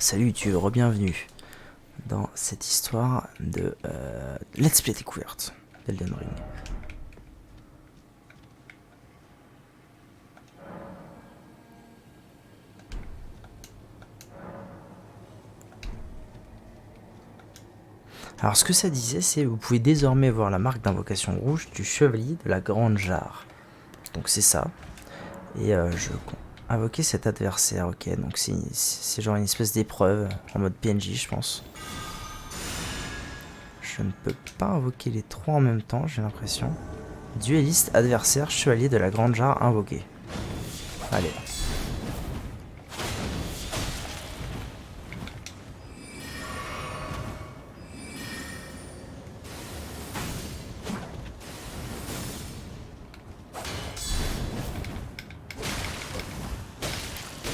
Salut, tu es re-bienvenue dans cette histoire de Let's Play découverte d'Elden Ring. Alors ce que ça disait, c'est vous pouvez désormais voir la marque d'invocation rouge du chevalier de la grande jarre. Donc c'est ça. Et je invoquer cet adversaire, ok, donc c'est genre une espèce d'épreuve en mode PNJ je pense. Je ne peux pas invoquer les trois en même temps, j'ai l'impression. Dueliste, adversaire, chevalier de la grande jarre invoqué. Allez.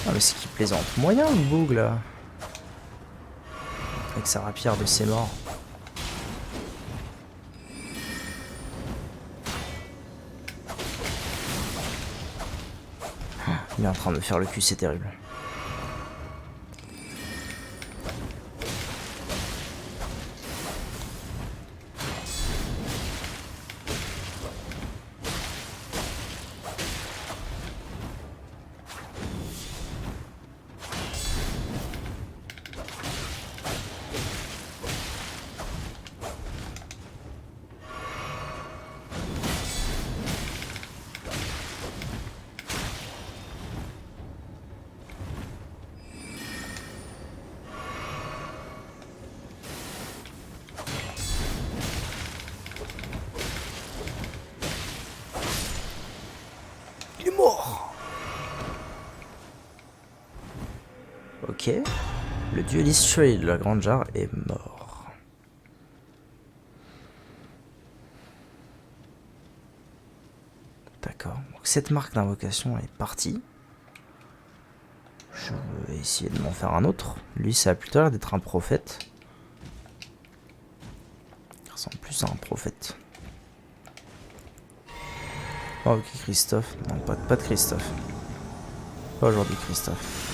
Ah mais c'est qui plaisante moyen le boug là. Avec sa rapière de ses morts. Il est en train de me faire le cul, c'est terrible. Il est mort. Ok. Le dueliste chevalier de la grande jarre est mort. D'accord. Donc cette marque d'invocation est partie. Je vais essayer de m'en faire un autre. Lui, ça a plutôt l'air d'être un prophète. Il ressemble plus à un prophète. Oh, ok, Christophe. Non, pas de Christophe. Pas aujourd'hui, Christophe.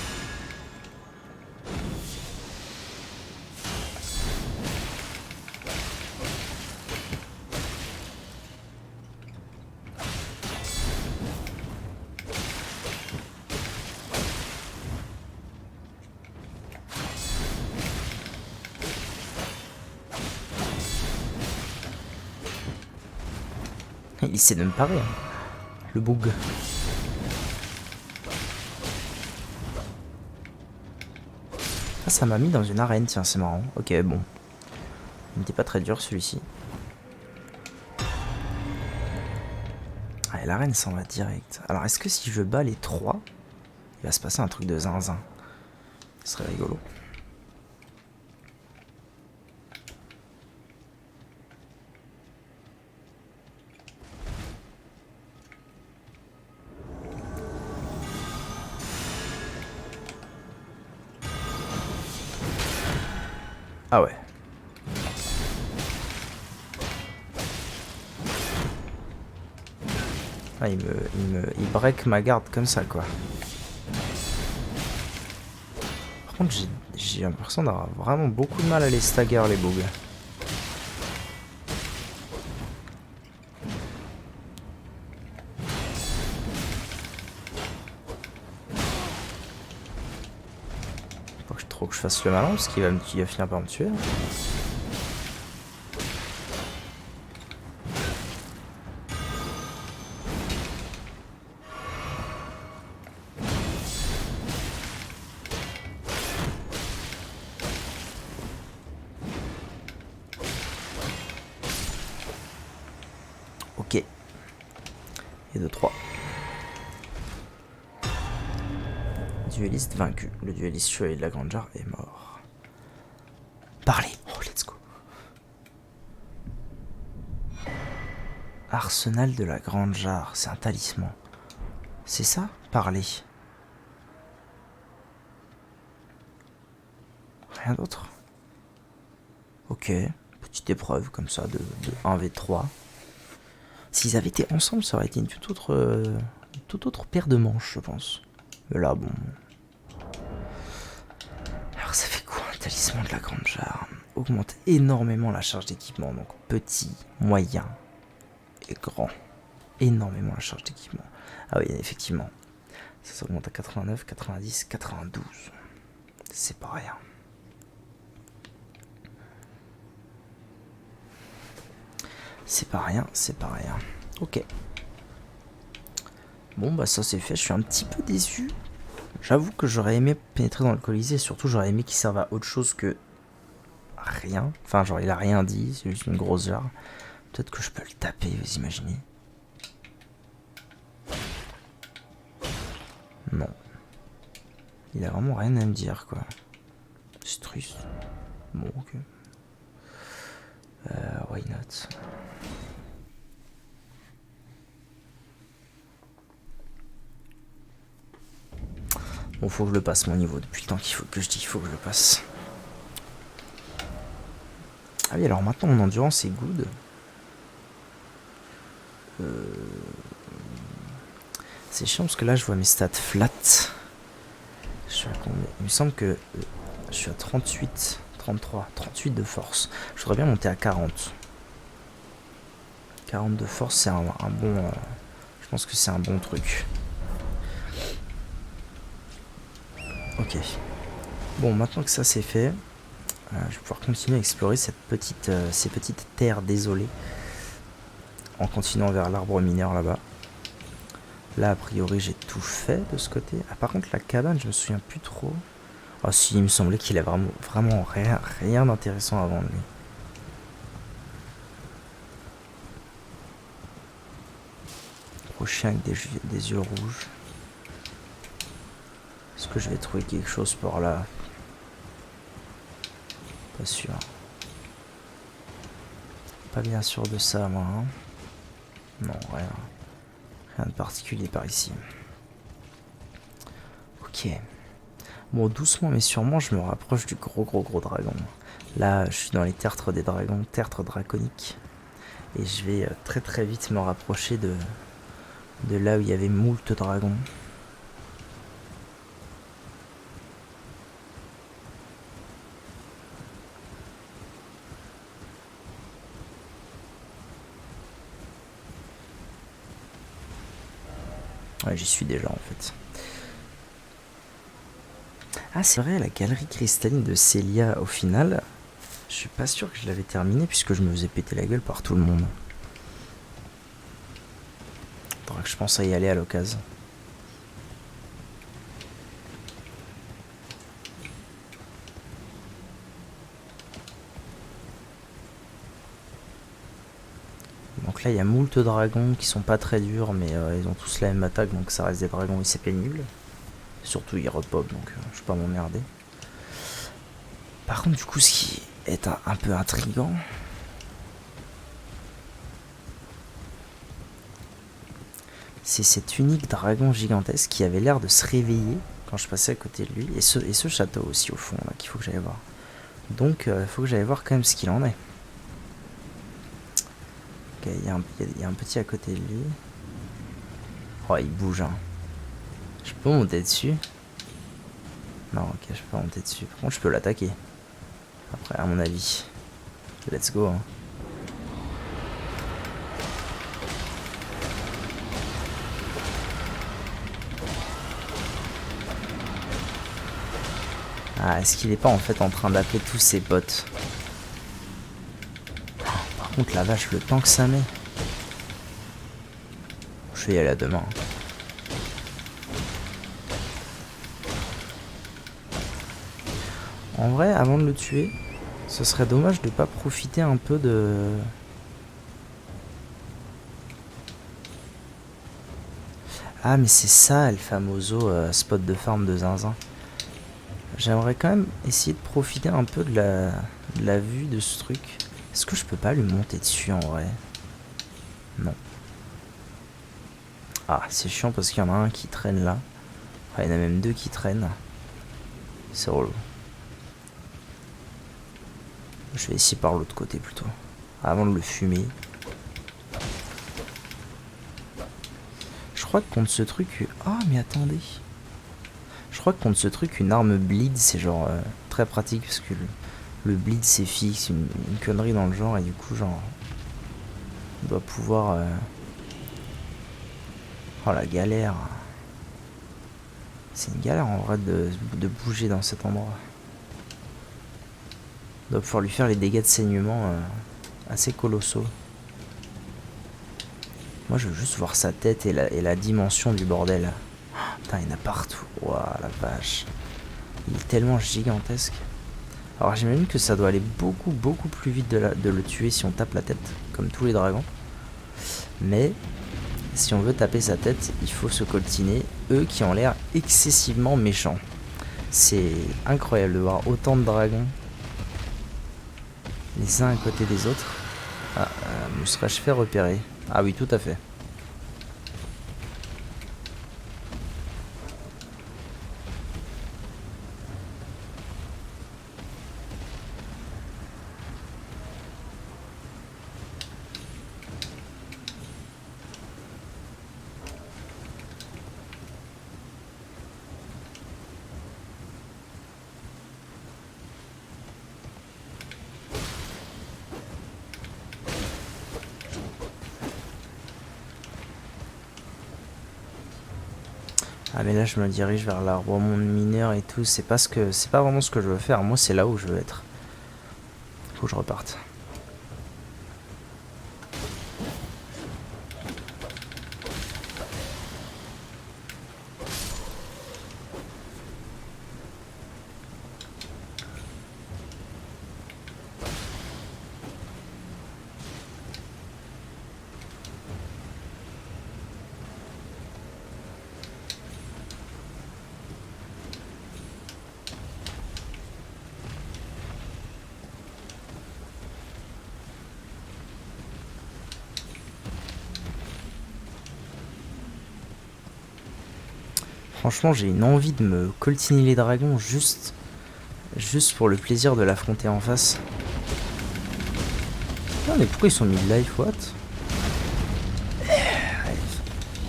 Il sait de me parer, hein. Le boug. Ah, ça m'a mis dans une arène, tiens, c'est marrant. Ok, bon. Il n'était pas très dur celui-ci. Allez, l'arène s'en va direct. Alors, est-ce que si je bats les trois, il va se passer un truc de zinzin? Ce serait rigolo. Ah ouais. Ah, il break ma garde comme ça, quoi. Par contre, j'ai l'impression d'avoir vraiment beaucoup de mal à les stagger, les bugs. Faut que trop que je fasse le malin, parce qu'il va finir par me tuer. Ok. Et 2-3. Dueliste vaincu. Le dueliste chevalier de la grande jarre est mort. Parlez. Oh, let's go. Arsenal de la grande jarre. C'est un talisman. C'est ça? Parler. Rien d'autre? Ok. Petite épreuve comme ça de 1v3. S'ils avaient été ensemble, ça aurait été une toute autre paire de manches, je pense. Mais là, bon. jarre, ça fait quoi un talisman de la grande jarre? Augmente énormément la charge d'équipement, donc petit, moyen et grand. Énormément la charge d'équipement. Ah oui, effectivement. Ça augmente à 89, 90, 92. C'est pas rien. C'est pas rien, c'est pas rien. Ok. Bon bah ça c'est fait, je suis un petit peu déçu. J'avoue que j'aurais aimé pénétrer dans le Colisée, et surtout j'aurais aimé qu'il serve à autre chose que rien. Enfin genre il a rien dit, c'est juste une grosse jarre. Peut-être que je peux le taper, vous imaginez. Non. Il a vraiment rien à me dire quoi. C'est triste. Bon ok. Why not? Bon, faut que je le passe mon niveau. Depuis le temps qu'il faut que je dis, il faut que je le passe. Ah oui, alors maintenant mon endurance est good. C'est chiant parce que là je vois mes stats flat. Je suis à combien? Il me semble que je suis à 38, 33, 38 de force. Je voudrais bien monter à 40. 40 de force, c'est un bon... je pense que c'est un bon truc. Ok. Bon, maintenant que ça c'est fait, je vais pouvoir continuer à explorer ces petites terres désolées. En continuant vers l'arbre mineur là-bas. Là, a priori, j'ai tout fait de ce côté. Ah, par contre, la cabane, je me souviens plus trop. Ah si, il me semblait qu'il avait vraiment rien d'intéressant avant de lui. Gros chien avec des yeux rouges. Est-ce que je vais trouver quelque chose par là? Pas sûr. Pas bien sûr de ça, moi. Hein. Non, rien. Rien de particulier par ici. Ok. Bon, doucement mais sûrement, je me rapproche du gros dragon. Là, je suis dans les tertres des dragons, tertres draconiques. Et je vais très vite me rapprocher de là où il y avait moult dragons. Ouais, j'y suis déjà en fait. Ah, c'est vrai, la galerie cristalline de Célia, au final, je suis pas sûr que je l'avais terminée puisque je me faisais péter la gueule par tout le monde. Faudra que je pense à y aller à l'occasion. Donc là, il y a moult dragons qui sont pas très durs, mais ils ont tous la même attaque, donc ça reste des dragons et c'est pénible. Surtout, ils repopent, donc je vais pas m'emmerder. Par contre, du coup, ce qui est un peu intriguant, c'est cet unique dragon gigantesque qui avait l'air de se réveiller quand je passais à côté de lui. Et ce château aussi, au fond, là, qu'il faut que j'aille voir. Donc, il faut que j'aille voir quand même ce qu'il en est. Ok, il y a un petit à côté de lui. Oh, il bouge, hein. Je peux monter dessus? Non, ok, je peux pas monter dessus. Par contre, je peux l'attaquer. Après, à mon avis. Let's go, hein. Ah, est-ce qu'il est pas en fait en train d'appeler tous ses potes? Par contre, la vache, le temps que ça met. Je vais y aller à demain. En vrai, avant de le tuer, ce serait dommage de pas profiter un peu de... Ah, mais c'est ça, El Famoso, spot de farm de zinzin. J'aimerais quand même essayer de profiter un peu de la vue de ce truc. Est-ce que je peux pas lui monter dessus en vrai? Non. Ah, c'est chiant parce qu'il y en a un qui traîne là. Enfin, il y en a même deux qui traînent. C'est relou. Je vais essayer par l'autre côté plutôt. Avant de le fumer. Je crois que contre ce truc... Ah, mais attendez. Je crois que contre ce truc, une arme bleed, c'est genre très pratique parce que le bleed c'est fixe, une connerie dans le genre, et du coup genre on doit pouvoir oh la galère, c'est une galère en vrai de bouger dans cet endroit. On doit pouvoir lui faire les dégâts de saignement assez colossaux. Moi je veux juste voir sa tête et la dimension du bordel. Oh, putain, il y en a partout. Ouah, la vache. Il est tellement gigantesque. Alors j'imagine que ça doit aller beaucoup plus vite de le tuer si on tape la tête, comme tous les dragons. Mais si on veut taper sa tête, il faut se coltiner, eux qui ont l'air excessivement méchants. C'est incroyable de voir autant de dragons les uns à côté des autres. Ah, me serais-je fait repérer? Ah oui, tout à fait. Ah mais là je me dirige vers l'arbre monde mineur et tout, c'est pas vraiment ce que je veux faire, moi c'est là où je veux être. Faut que je reparte. Franchement, j'ai une envie de me coltiner les dragons juste pour le plaisir de l'affronter en face. Non mais pourquoi ils sont mis life, what?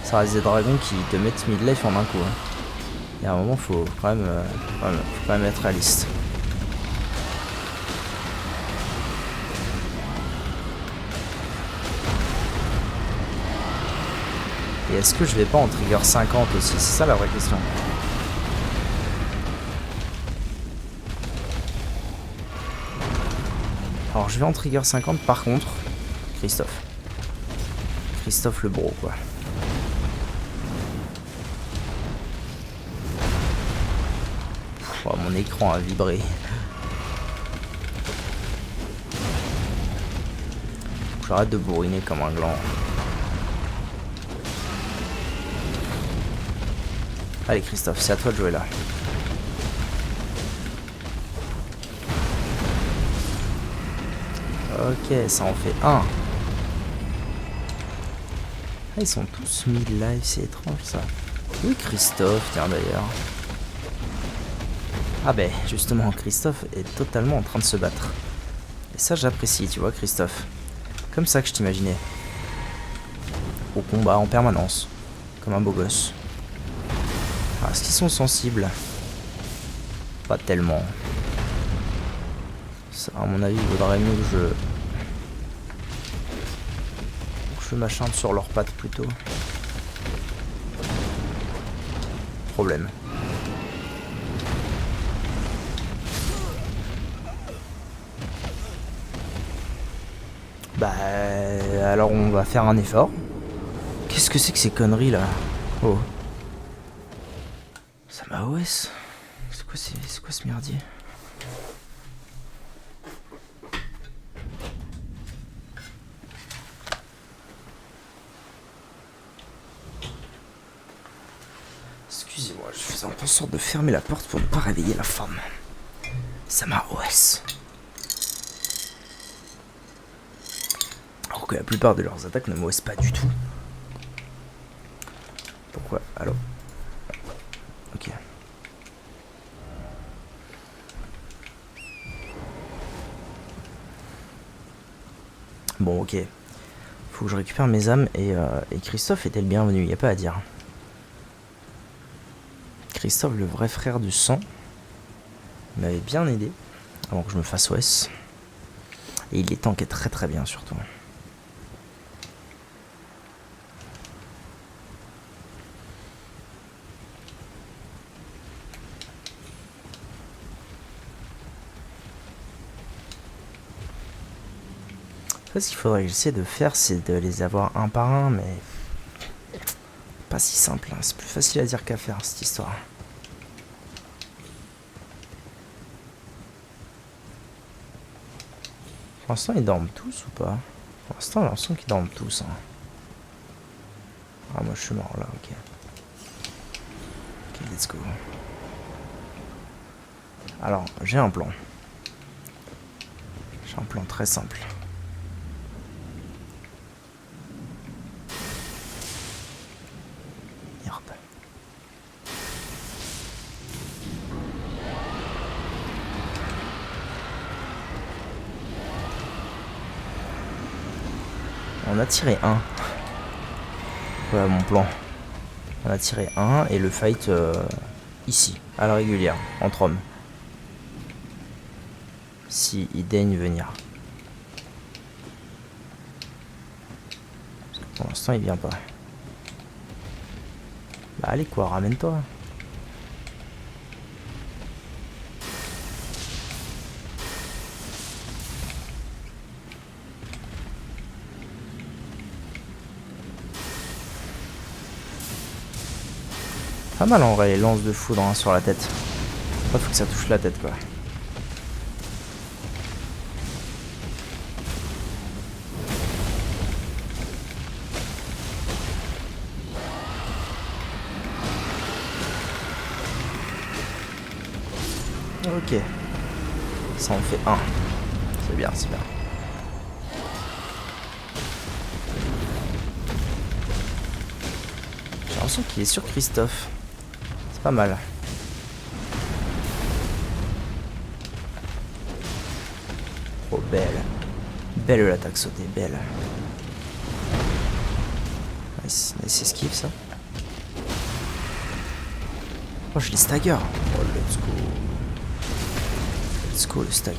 Ça reste des dragons qui te mettent mid-life en un coup. Hein. Et à un moment, faut quand même être réaliste. Et est-ce que je vais pas en trigger 50 aussi? C'est ça la vraie question. Alors je vais en trigger 50 par contre. Christophe le bro quoi. Oh, mon écran a vibré. J'arrête de bourriner comme un gland. Allez Christophe, c'est à toi de jouer là. Ok, ça en fait un. Ah, ils sont tous mid-life, c'est étrange ça. Oui Christophe, tiens d'ailleurs. Ah ben, justement, Christophe est totalement en train de se battre. Et ça j'apprécie, tu vois Christophe. Comme ça que je t'imaginais. Au combat en permanence. Comme un beau gosse. Ah, est-ce qu'ils sont sensibles? Pas tellement. Ça, à mon avis, il vaudrait mieux que je m'acharne sur leurs pattes plutôt. Problème. Bah, alors on va faire un effort. Qu'est-ce que c'est que ces conneries là? Oh. Ça m'a OS. C'est quoi ce merdier? Excusez-moi, je faisais en sorte de fermer la porte pour ne pas réveiller la femme. Ça m'a OS. Alors que la plupart de leurs attaques ne m'OS pas du tout. Pourquoi? Allô? Ok. Bon, ok. Faut que je récupère mes âmes et Christophe était le bienvenu, y a pas à dire. Christophe, le vrai frère du sang. Il m'avait bien aidé avant que je me fasse OS. Et il les tankait très très bien surtout. Ce qu'il faudrait que j'essaie de faire, c'est de les avoir un par un, mais pas si simple. Hein. C'est plus facile à dire qu'à faire cette histoire. Pour l'instant, ils dorment tous ou pas? Pour l'instant, j'ai l'impression qu'ils dorment tous. Hein. Ah, moi je suis mort là, ok. Ok, let's go. Alors, j'ai un plan. J'ai un plan très simple. Merde. On a tiré un. Voilà mon plan. On a tiré un et le fight ici, à la régulière, entre hommes. Si il daigne venir. Parce que pour l'instant il vient pas. Bah allez quoi, ramène-toi. Pas mal en vrai les lances de foudre hein, sur la tête. Après faut que ça touche la tête quoi. Ok. Ça en fait un. C'est bien, c'est bien. J'ai l'impression qu'il est sur Christophe. C'est pas mal. Oh belle. Belle l'attaque sautée, belle. Nice, nice esquive ça. Oh je l'ai stagger. Oh let's go. Let's go le stagger.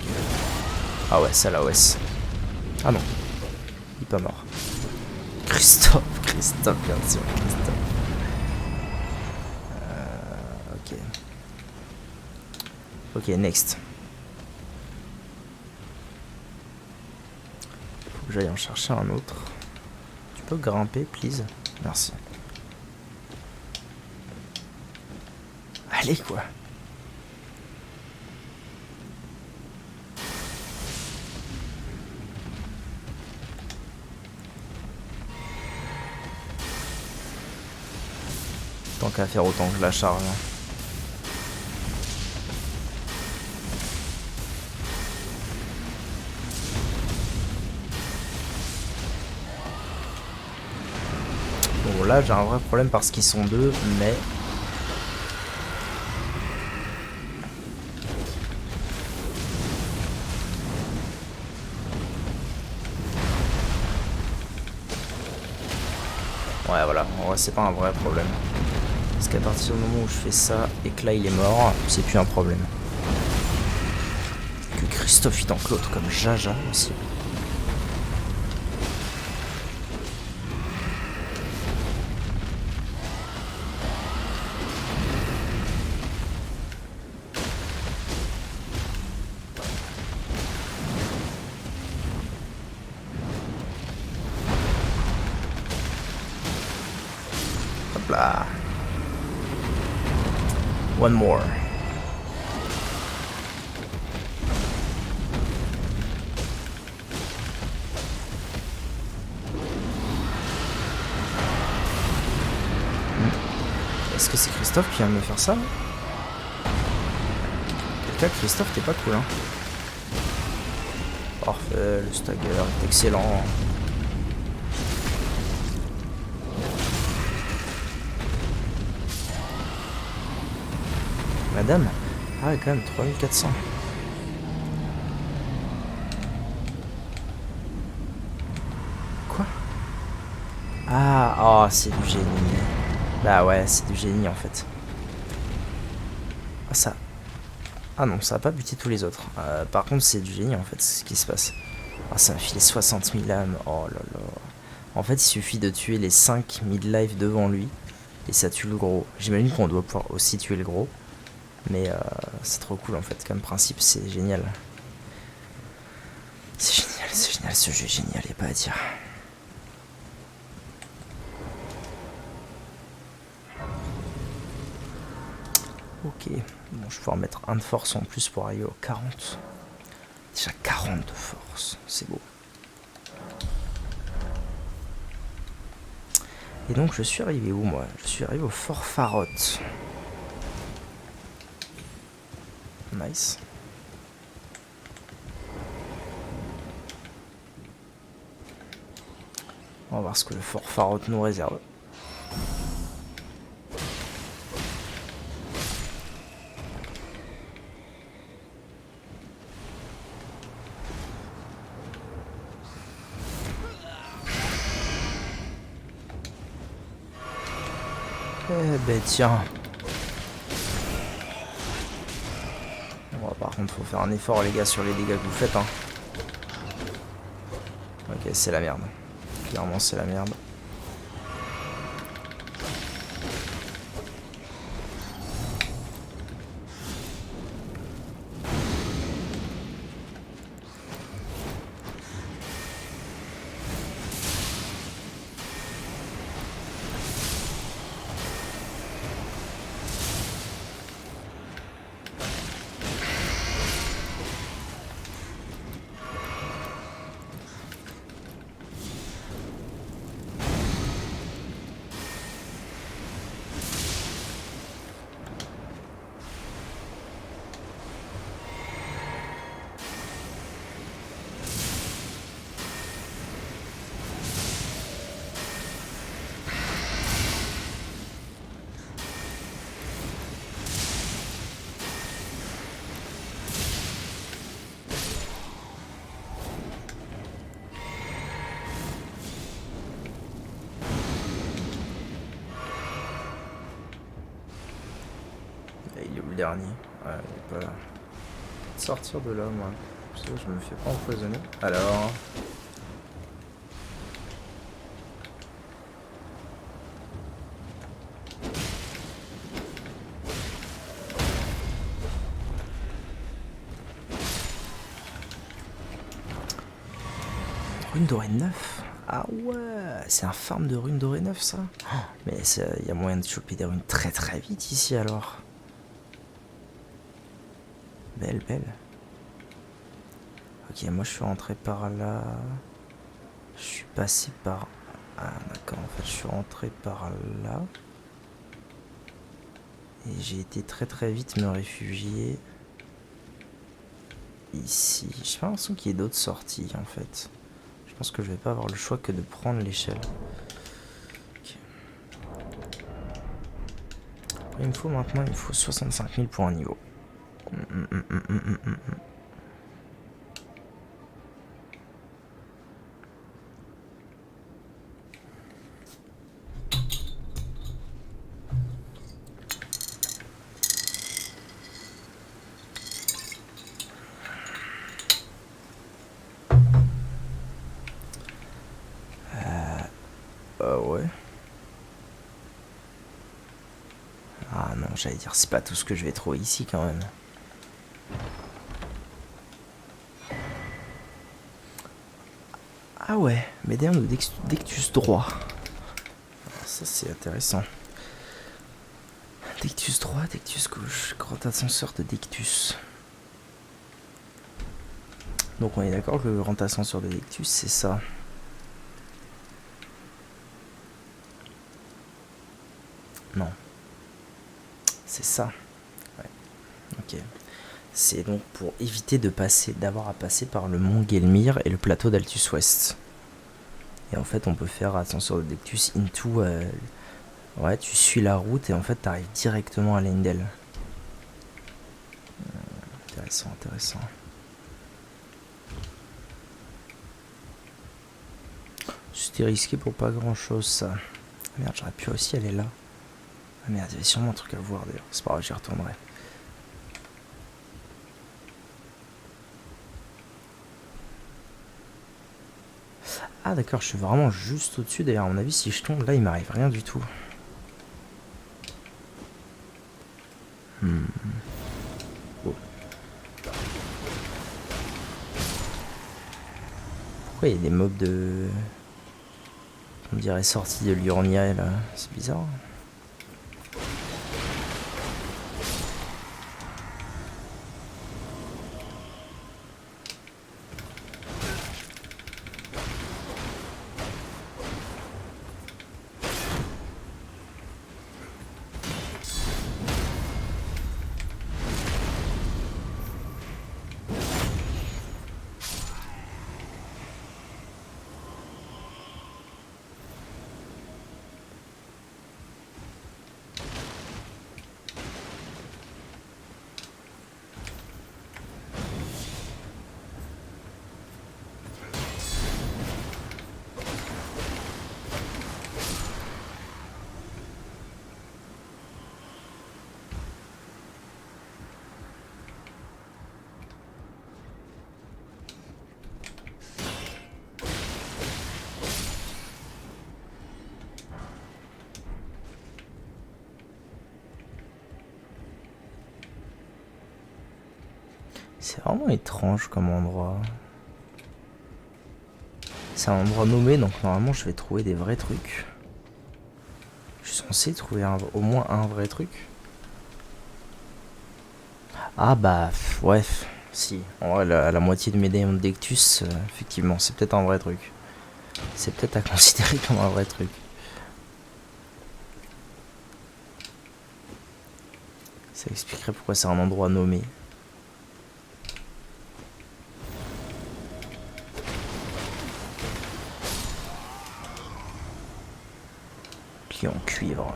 Ah ouais, ça là, ouais. Ah non. Il est pas mort. Christophe, bien sûr, Christophe. Ok. Ok, next. Faut que j'aille en chercher un autre. Tu peux grimper, please? Merci. Allez, quoi. Tant qu'à faire autant que je la charge. Bon là j'ai un vrai problème parce qu'ils sont deux, mais... Ouais voilà, en vrai c'est pas un vrai problème. Parce qu'à partir du moment où je fais ça et que là il est mort, c'est plus un problème. Que Christophe il tank l'autre comme Jaja aussi. Hop là. One more. Est-ce que c'est Christophe qui vient de me faire ça? Quel cas, Christophe, t'es pas cool, hein. Parfait, le stagger est excellent. Madame? Ah ouais, quand même, 3400. Quoi? Ah, oh, c'est du génie. Bah ouais, c'est du génie en fait. Ah, ça. Ah non, ça va pas buter tous les autres. Par contre, c'est du génie en fait, c'est ce qui se passe. Ah, ça m'a filé 60 000 âmes. Oh là là. En fait, il suffit de tuer les 5 midlife devant lui. Et ça tue le gros. J'imagine qu'on doit pouvoir aussi tuer le gros. Mais c'est trop cool en fait, comme principe, c'est génial. C'est génial, ce jeu est génial, y'a pas à dire. Ok, bon, je vais pouvoir mettre un de force en plus pour arriver au 40. Déjà 40 de force, c'est beau. Et donc je suis arrivé où moi? Je suis arrivé au Fort Farotte. Nice. On va voir ce que le Fort Farotte nous réserve. Eh ben tiens. Bon, par contre faut faire un effort les gars sur les dégâts que vous faites hein. Ok, c'est la merde. Clairement c'est la merde. Il est où le dernier? Ouais, il est pas là. Sortir de là, moi. Parce que je me fais pas empoisonner. Alors. Rune dorée 9. Ah ouais, c'est un farm de runes dorée 9 ça. Mais il y a moyen de choper des runes très très vite ici alors. Belle, belle. Ok, moi je suis rentré par là. Je suis passé par... Ah d'accord, en fait je suis rentré par là. Et j'ai été très très vite me réfugier ici. J'ai pas l'impression qu'il y ait d'autres sorties en fait. Je pense que je vais pas avoir le choix que de prendre l'échelle. Okay. Il me faut maintenant, il me faut 65 000 pour un niveau. Ouais. Ah non, j'allais dire, c'est pas tout ce que je vais trouver ici quand même. Ah ouais, médaillon de Dectus droit. Alors ça c'est intéressant. Dectus droit, Dectus gauche, grand ascenseur de Dectus. Donc on est d'accord que le grand ascenseur de Dectus c'est ça. Non. C'est ça. Ouais. Ok. C'est donc pour éviter de d'avoir à passer par le mont Gelmir et le plateau d'Altus Ouest. Et en fait on peut faire ascenseur de Dectus into... ouais, tu suis la route et en fait t'arrives directement à Leyndell. Intéressant, intéressant. C'était risqué pour pas grand chose ça. Ah merde, j'aurais pu aussi aller là. Ah merde, il y avait sûrement un truc à voir d'ailleurs. C'est pas grave, j'y retournerai. Ah d'accord, je suis vraiment juste au-dessus. D'ailleurs, à mon avis, si je tombe, là, il m'arrive rien du tout. Oh. Pourquoi il y a des mobs de... On dirait sortis de l'Urnia, là. C'est bizarre. C'est vraiment étrange comme endroit. C'est un endroit nommé, donc normalement je vais trouver des vrais trucs. Je suis censé trouver au moins un vrai truc. Ah bah, ouais, si. En vrai, la moitié de médaillon de Dectus, effectivement, c'est peut-être un vrai truc. C'est peut-être à considérer comme un vrai truc. Ça expliquerait pourquoi c'est un endroit nommé. Puis en cuivre.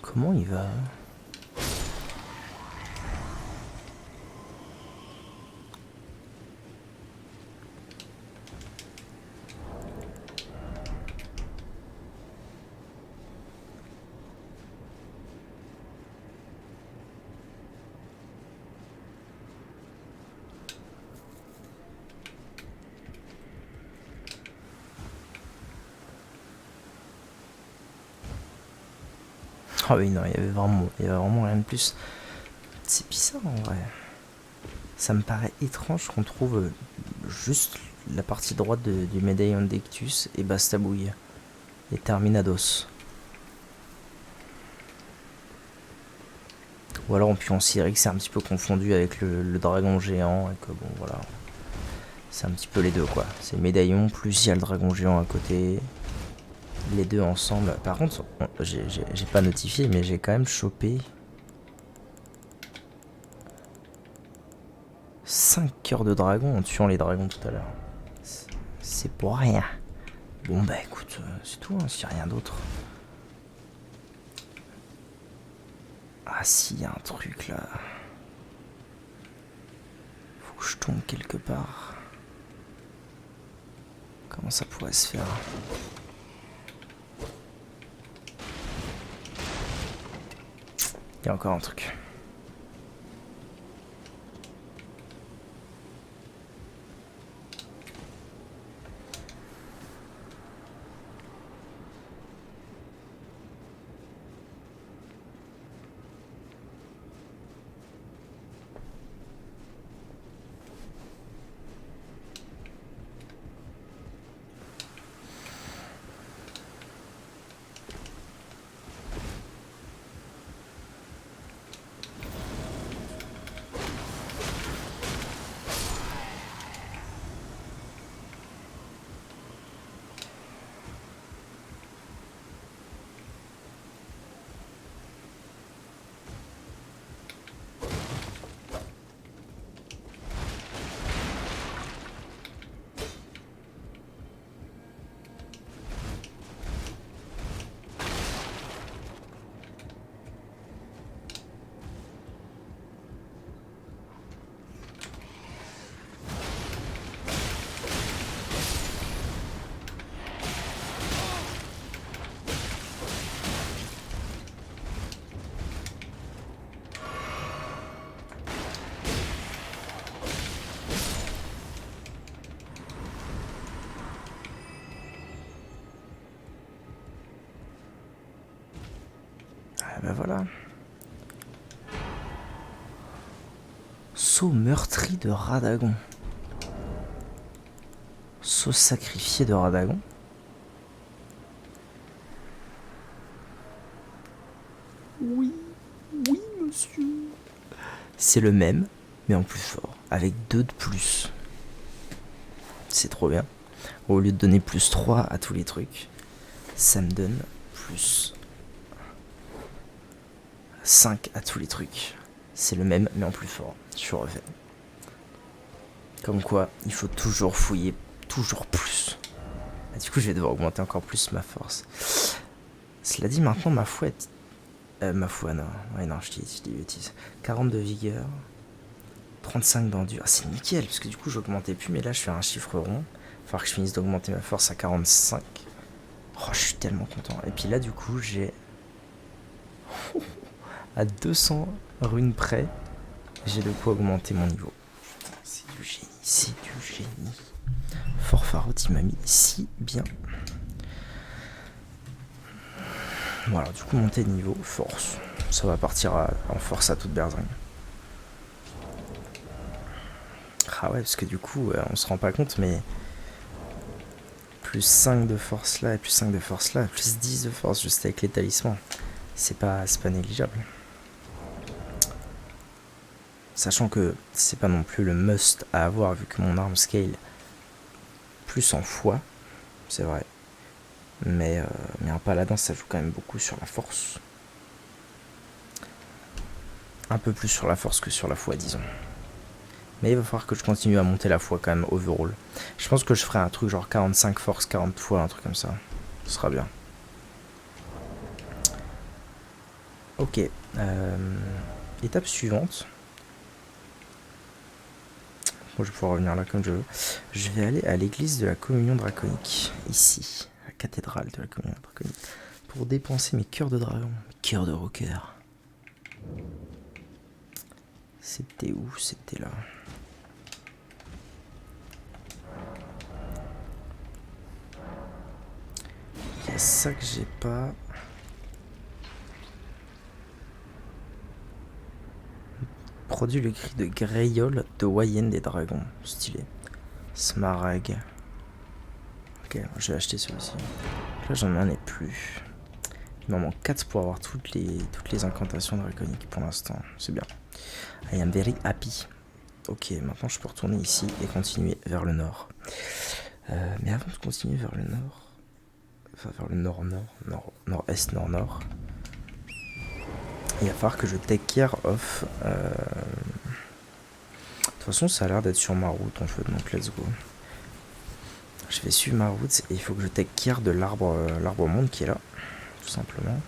Comment il va? Ah oui, non, il y avait vraiment rien de plus. C'est bizarre en vrai. Ça me paraît étrange qu'on trouve juste la partie droite du médaillon de Dectus et Bastabouille. Et Terminados. Ou alors on dirait que c'est un petit peu confondu avec le dragon géant et que bon voilà. C'est un petit peu les deux quoi. C'est le médaillon plus il y a le dragon géant à côté. Les deux ensemble. Par contre, j'ai pas notifié mais j'ai quand même chopé 5 cœurs de dragon en tuant les dragons tout à l'heure. C'est pour rien. Bon bah écoute, c'est tout, hein, s'il y a rien d'autre. Ah si, il y a un truc là. Faut que je tombe quelque part. Comment ça pourrait se faire? Il y a encore un truc. bah voilà. Sceau meurtri de Radagon. Sceau sacrifié de Radagon. Oui, oui, monsieur. C'est le même, mais en plus fort, avec 2 de plus. C'est trop bien. Au lieu de donner plus 3 à tous les trucs, ça me donne plus 5 à tous les trucs. C'est le même, mais en plus fort. Je suis refait. Comme quoi, il faut toujours fouiller, toujours plus. Et du coup, je vais devoir augmenter encore plus ma force. Cela dit, maintenant, ma fouette... ma foi, non. Ouais, non, je dis des bêtises. 40 de vigueur. 35 d'endure. Ah, c'est nickel, parce que du coup, j'augmentais plus, mais là, je fais un chiffre rond. Il va falloir que je finisse d'augmenter ma force à 45. Oh, je suis tellement content. Et puis là, du coup, j'ai... à 200 runes près, j'ai de quoi augmenter mon niveau. C'est du génie, c'est du génie. Forfarot, il m'a mis si bien. Voilà, du coup, monter de niveau, force. Ça va partir en force à toute berzingue. Ah ouais, parce que du coup, on se rend pas compte, mais plus 5 de force là, et plus 5 de force là, plus 10 de force juste avec les talismans. C'est pas négligeable. Sachant que c'est pas non plus le must à avoir, vu que mon arme scale plus en fois, c'est vrai. Mais un paladin, ça joue quand même beaucoup sur la force. Un peu plus sur la force que sur la foi, disons. Mais il va falloir que je continue à monter la foi quand même overall. Je pense que je ferai un truc genre 45 force, 40 fois, un truc comme ça. Ce sera bien. Ok. Étape suivante. Moi, je vais pouvoir revenir là comme je veux. Je vais aller à l'église de la communion draconique. Ici. La cathédrale de la communion draconique. Pour dépenser mes cœurs de dragon. Mes cœurs de rocker. C'était où? C'était là. Il y a ça que j'ai pas. Produit le cri de Greyol de Wayenne des dragons. Stylé. Smaragd. Ok, je vais acheter celui-ci. Là, j'en ai plus. Il m'en manque 4 pour avoir toutes les incantations draconiques pour l'instant. C'est bien. I am very happy. Ok, maintenant je peux retourner ici et continuer vers le nord. Mais avant de continuer vers le nord, enfin vers le nord-est, nord-nord, il va falloir que je take care of... De toute façon, ça a l'air d'être sur ma route en fait, donc let's go. Je vais suivre ma route et il faut que je take care de l'arbre monde qui est là, tout simplement.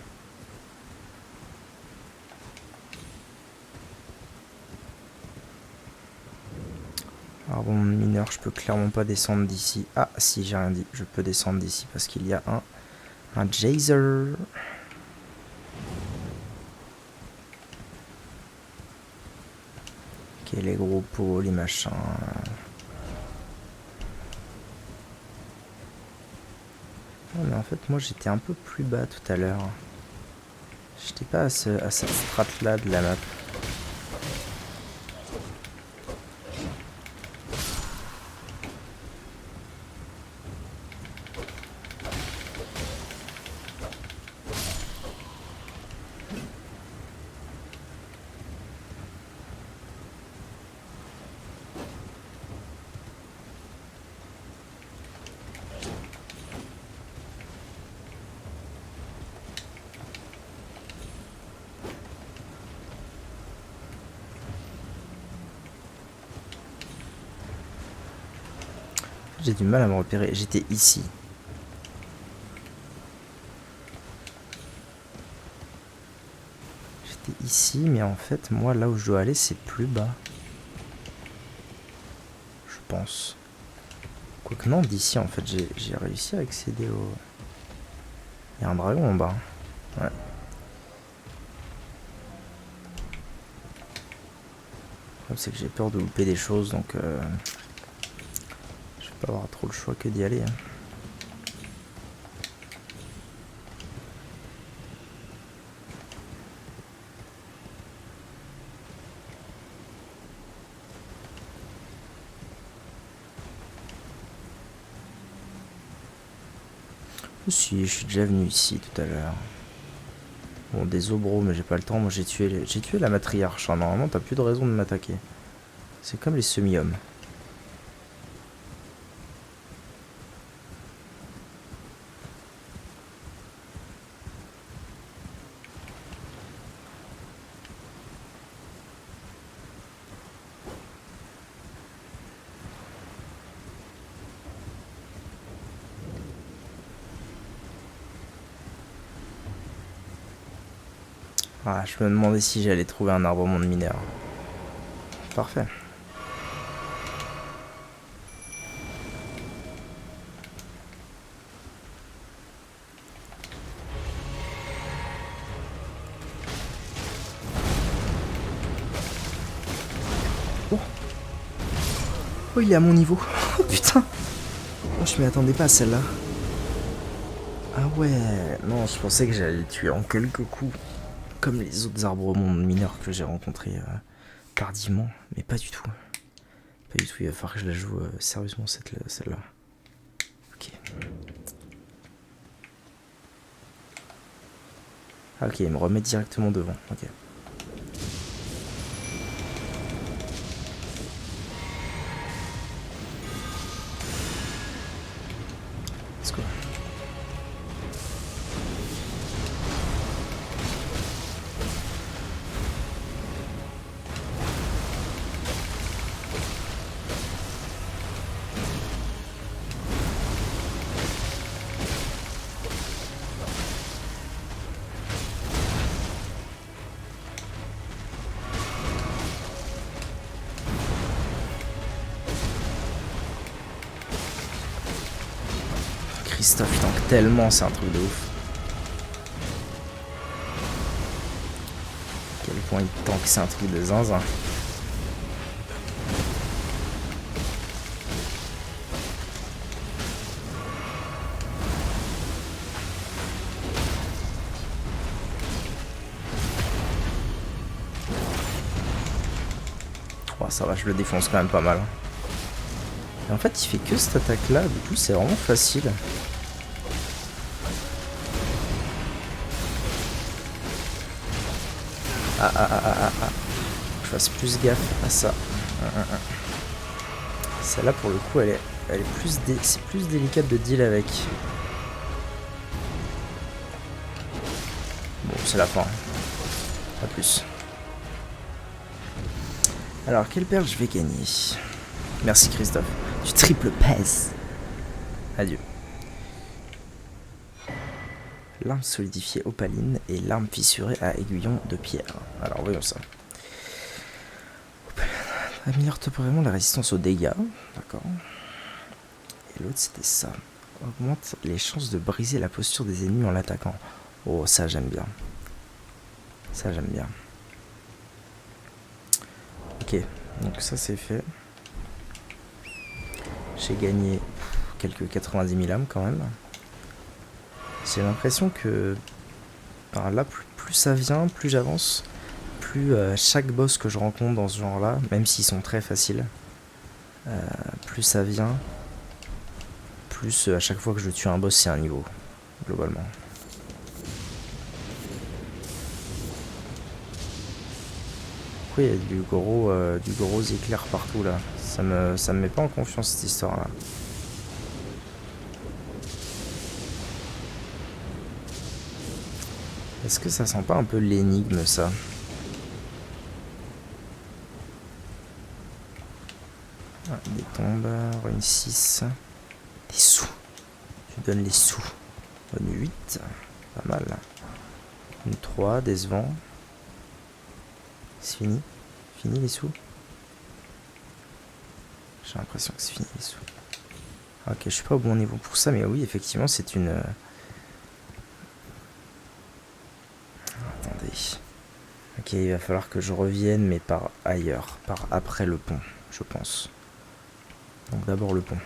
Arbre monde mineur, je peux clairement pas descendre d'ici. Ah si, j'ai rien dit, je peux descendre d'ici parce qu'il y a un Jazer. Ok, les gros pots, les machins. Oh, mais en fait, moi j'étais un peu plus bas tout à l'heure. J'étais pas à cette strate là de la map. J'ai du mal à me repérer. J'étais ici. J'étais ici, mais en fait, moi, là où je dois aller, c'est plus bas. Je pense. Quoique non, d'ici, en fait, j'ai réussi à accéder au... Il y a un dragon en bas. Ouais. Le problème, c'est que j'ai peur de louper des choses, donc... je vais pas avoir trop le choix que d'y aller. Hein. Si, je suis déjà venu ici tout à l'heure. Bon, des obros, mais j'ai pas le temps. Moi, j'ai tué la matriarche. Hein. Normalement, t'as plus de raison de m'attaquer. C'est comme les semi-hommes. Ah, je me demandais si j'allais trouver un arbrement de mineur. Parfait. Oh, oh il est à mon niveau. Oh putain. Oh, je m'y attendais pas à celle-là. Ah ouais. Non, je pensais que j'allais le tuer en quelques coups. Comme les autres arbrements mineurs que j'ai rencontrés tardivement. Mais pas du tout. Pas du tout, il va falloir que je la joue sérieusement celle-là. Ok. Ah, ok, il me remet directement devant. Ok. Let's go. Christophe, il tank tellement, c'est un truc de ouf. À quel point il tank, c'est un truc de zinzin. Oh, ça va, je le défonce quand même pas mal. Et en fait, il fait que cette attaque-là, du coup, c'est vraiment facile. Ah. Je fasse plus gaffe à ça. Celle-là, pour le coup, elle est plus c'est plus délicat de deal avec. Bon, c'est la fin. Pas plus. Alors, quelle perle je vais gagner? Merci Christophe. Du triple pass. Adieu. L'arme solidifiée opaline et l'arme fissurée à aiguillon de pierre. Alors, voyons ça. Améliore temporairement la résistance aux dégâts. D'accord. Et l'autre, c'était ça. Augmente les chances de briser la posture des ennemis en l'attaquant. Oh, ça, j'aime bien. Ça, j'aime bien. Ok, donc ça, c'est fait. J'ai gagné quelques 90 000 âmes quand même. J'ai l'impression que par là, plus ça vient, plus j'avance, plus chaque boss que je rencontre dans ce genre-là, même s'ils sont très faciles, plus ça vient, plus à chaque fois que je tue un boss, c'est un niveau, globalement. Pourquoi il y a du gros éclair partout là? Ça me met pas en confiance cette histoire-là. Est-ce que ça sent pas un peu l'énigme, ça? Ah, des tombes, une 6. Des sous. Tu donnes les sous. Une 8. Pas mal. Une 3, décevant. C'est fini? Fini les sous? J'ai l'impression que c'est fini les sous. Ok, je suis pas au bon niveau pour ça, mais oui, effectivement, c'est une... Attendez. Ok, il va falloir que je revienne, mais par ailleurs, par après le pont, je pense. Donc d'abord le pont.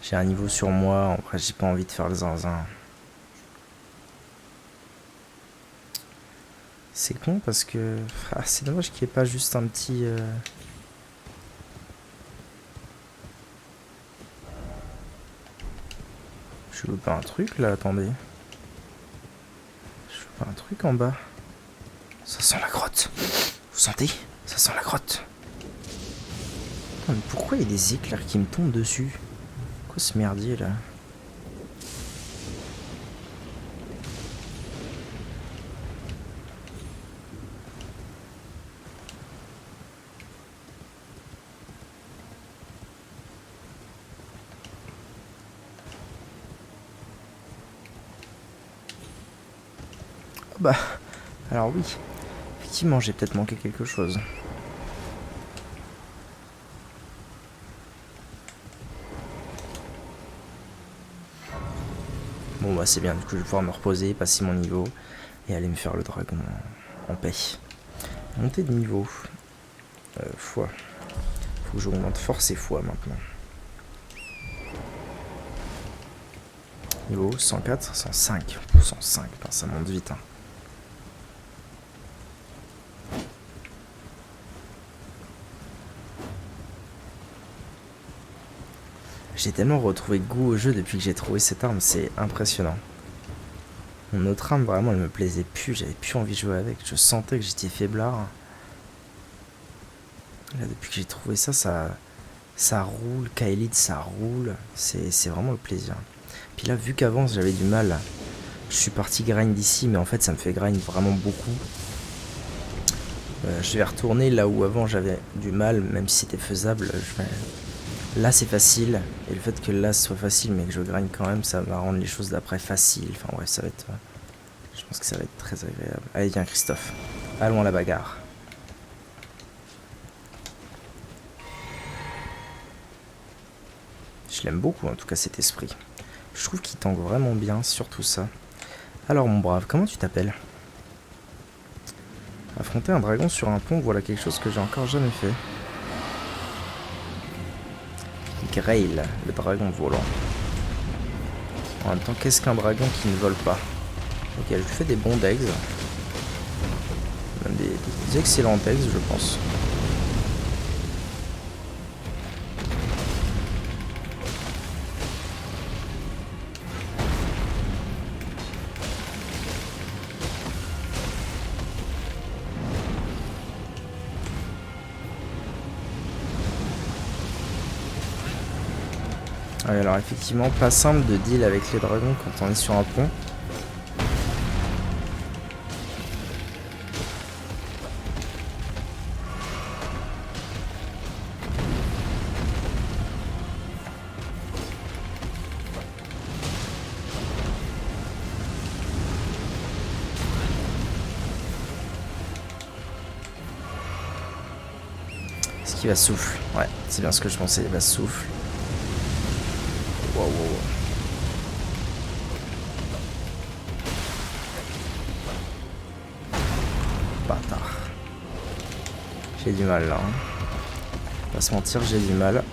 J'ai un niveau sur moi, en vrai j'ai pas envie de faire le zinzin. C'est con parce que... Ah, c'est dommage qu'il n'y ait pas juste un petit... Je loupé un truc là, attendez. Je loupé un truc en bas. Ça sent la grotte. Vous sentez? Ça sent la grotte. Putain, mais pourquoi il y a des éclairs qui me tombent dessus? Quoi ce merdier là? Oh bah, alors oui. Effectivement, j'ai peut-être manqué quelque chose. Bon bah c'est bien, du coup je vais pouvoir me reposer, passer mon niveau et aller me faire le dragon en paix. Monter de niveau. Foi. Faut que j'augmente force et foi maintenant. Niveau 104, 105. 105, putain, ça monte vite. Hein. J'ai tellement retrouvé goût au jeu depuis que j'ai trouvé cette arme, c'est impressionnant. Mon autre arme, vraiment, elle me plaisait plus, j'avais plus envie de jouer avec. Je sentais que j'étais faiblard. Là, depuis que j'ai trouvé ça, ça roule. Kaelid, ça roule. C'est vraiment le plaisir. Puis là, vu qu'avant j'avais du mal, je suis parti grind ici, mais en fait, ça me fait grind vraiment beaucoup. Je vais retourner là où avant j'avais du mal, même si c'était faisable. Là c'est facile, et le fait que là ce soit facile mais que je grind quand même, ça va rendre les choses d'après faciles. Enfin ouais, ça va être... Je pense que ça va être très agréable. Allez viens Christophe, allons à la bagarre. Je l'aime beaucoup en tout cas cet esprit. Je trouve qu'il tangue vraiment bien, surtout ça. Alors mon brave, comment tu t'appelles? Affronter un dragon sur un pont, voilà quelque chose que j'ai encore jamais fait. Grail, le dragon volant. En même temps, qu'est-ce qu'un dragon qui ne vole pas? Ok, je lui fais des bons d'eggs. Même des excellents eggs, je pense. Ouais, alors effectivement, pas simple de deal avec les dragons quand on est sur un pont. Est-ce qu'il va souffle? Ouais, c'est bien ce que je pensais, il va souffle. Wow, wow, wow. Bâtard. J'ai du mal là. Hein. Pas se mentir, j'ai du mal.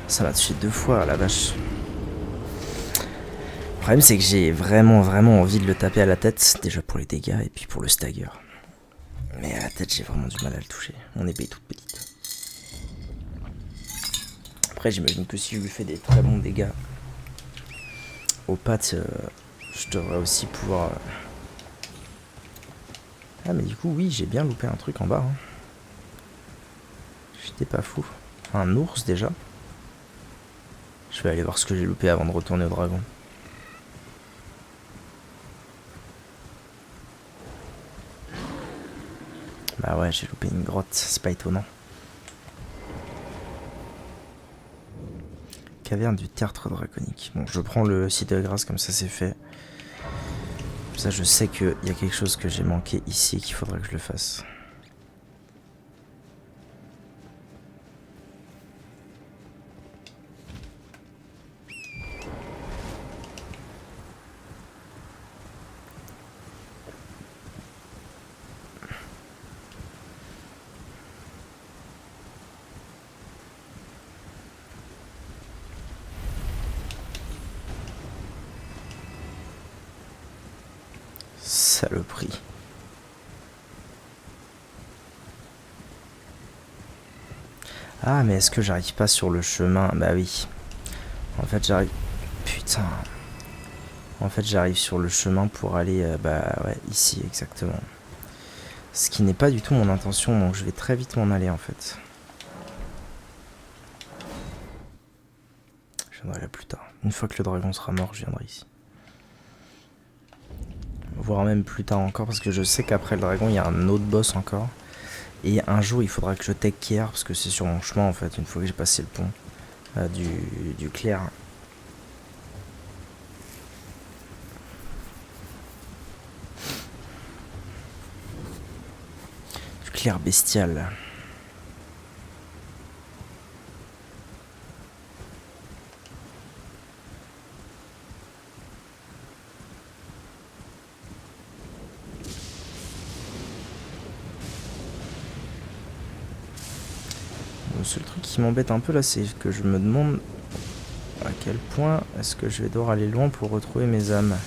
Ça m'a tué 2 fois, la vache. Le problème, c'est que j'ai vraiment envie de le taper à la tête. Déjà pour les dégâts et puis pour le stagger. Mais à la tête, j'ai vraiment du mal à le toucher. Mon épée est toute petite. Après, j'imagine que si je lui fais des très bons dégâts aux pattes, je devrais aussi pouvoir... Ah, mais du coup, oui, j'ai bien loupé un truc en bas. Hein. J'étais pas fou. Un ours, déjà. Je vais aller voir ce que j'ai loupé avant de retourner au dragon. Bah ouais, j'ai loupé une grotte, c'est pas étonnant. Caverne du tertre draconique. Bon, je prends le site de grâce, comme ça c'est fait. Ça, je sais qu'il y a quelque chose que j'ai manqué ici et qu'il faudrait que je le fasse. Saloperie. Ah, mais est-ce que j'arrive pas sur le chemin? Bah oui. En fait, j'arrive... Putain. En fait, j'arrive sur le chemin pour aller... bah ouais, ici, exactement. Ce qui n'est pas du tout mon intention, donc je vais très vite m'en aller, en fait. Je viendrai là plus tard. Une fois que le dragon sera mort, je viendrai ici. Voire même plus tard encore, parce que je sais qu'après le dragon, il y a un autre boss encore. Et un jour, il faudra que je take care, parce que c'est sur mon chemin, en fait, une fois que j'ai passé le pont du clair. Du clair bestial. Le seul truc qui m'embête un peu là, c'est que je me demande à quel point est-ce que je vais devoir aller loin pour retrouver mes âmes.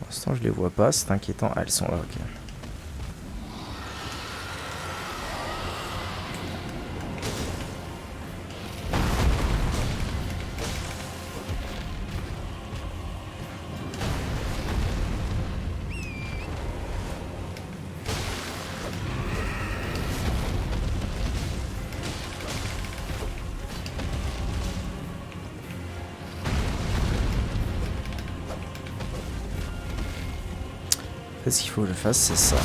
Pour l'instant, je les vois pas, c'est inquiétant. Ah, elles sont là, ok. En fait, ce qu'il faut que je fasse, c'est ça.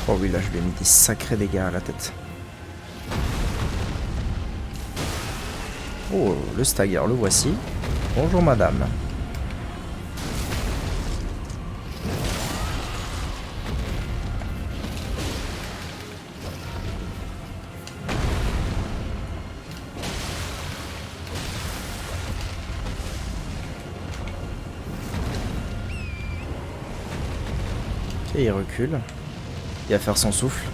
Oh oui, là, je lui ai mis des sacrés dégâts à la tête. Oh, le stagger, le voici. Bonjour, madame. Ok, il recule. Il va faire son souffle.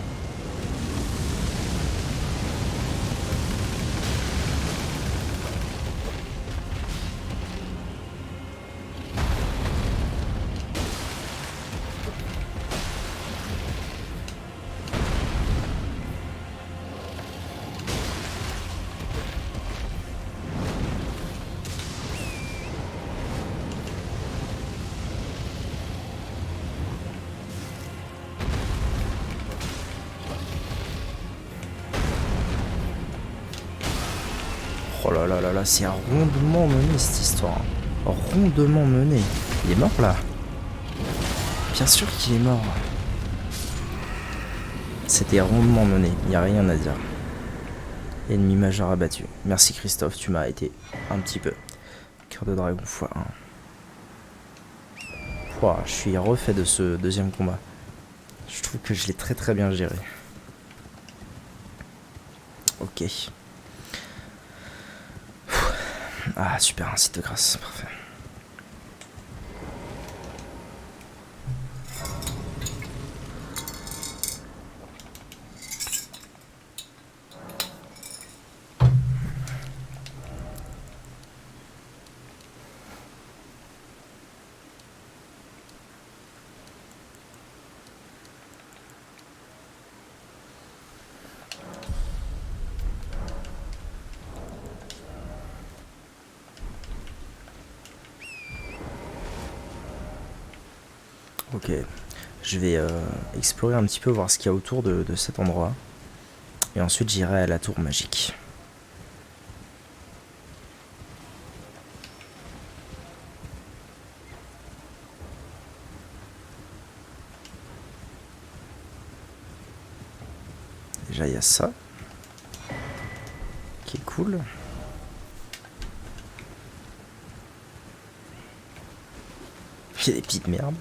Oh là là là là, c'est rondement mené cette histoire. Rondement mené. Il est mort là? Bien sûr qu'il est mort. C'était rondement mené, il n'y a rien à dire. Ennemi majeur abattu. Merci Christophe, tu m'as été un petit peu. Cœur de dragon x1. Ouah, je suis refait de ce deuxième combat. Je trouve que je l'ai très très bien géré. Ok. Ah super, un site de grâce, parfait. Ok, je vais explorer un petit peu, voir ce qu'il y a autour de cet endroit. Et ensuite j'irai à la tour magique. Déjà il y a ça. Qui est cool. Il y a des petites merdes.